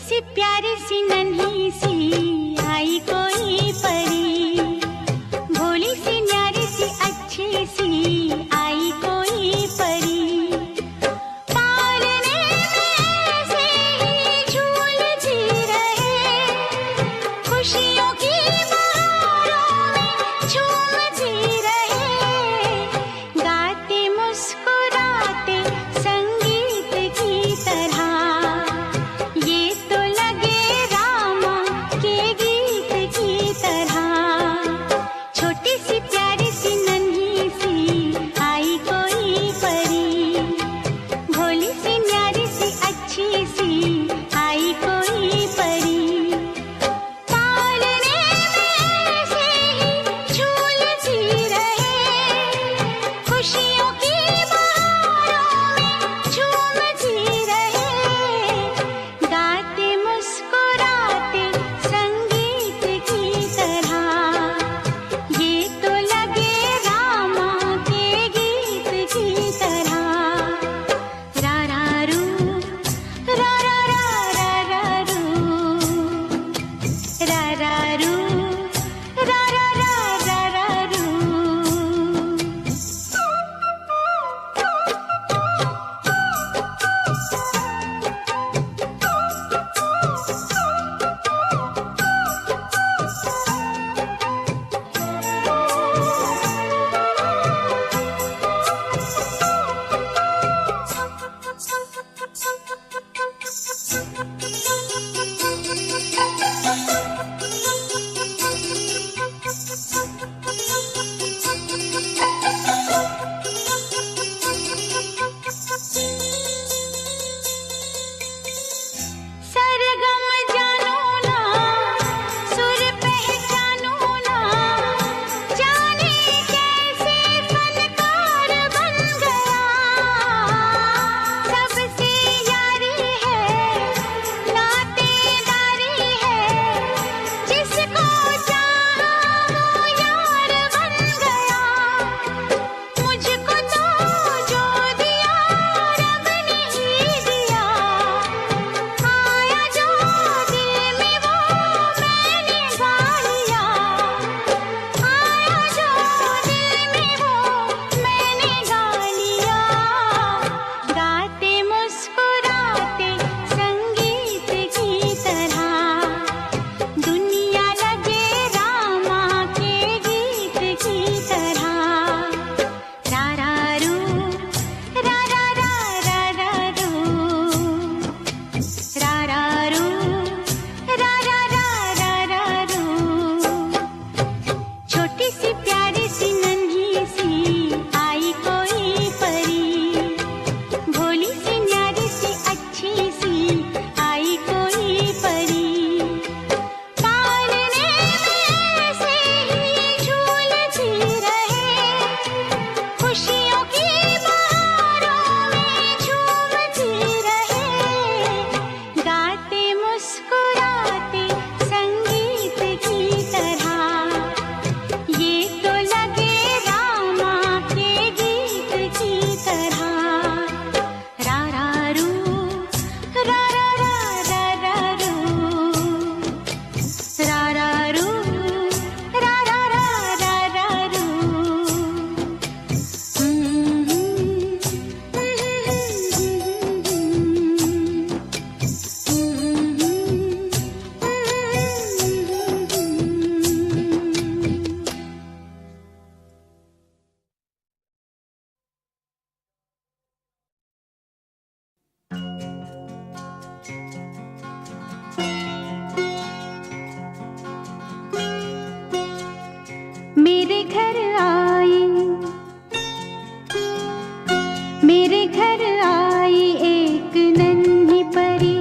सी प्यारी सी नन्ही सी आई कोई परी, भोली सी न्यारी सी अच्छी सी आई कोई परी। पालने में से ही झूलती रहे, खुशियों की बहारों में झूमती रहे, गाते मुस्कुराते संगीत की तरह। मेरे घर आई, मेरे घर आई एक नन्ही परी,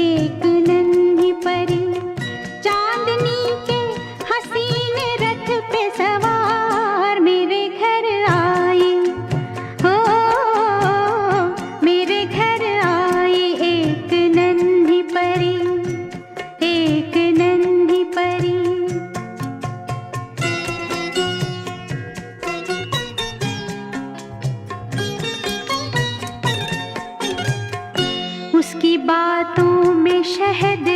एक नन्ही परी, चांदनी के हसीन रथ पे सवार। मेरे घर आई, हो मेरे घर आई एक नन्ही परी, एक नन्ही परी। उसकी बातों में शहद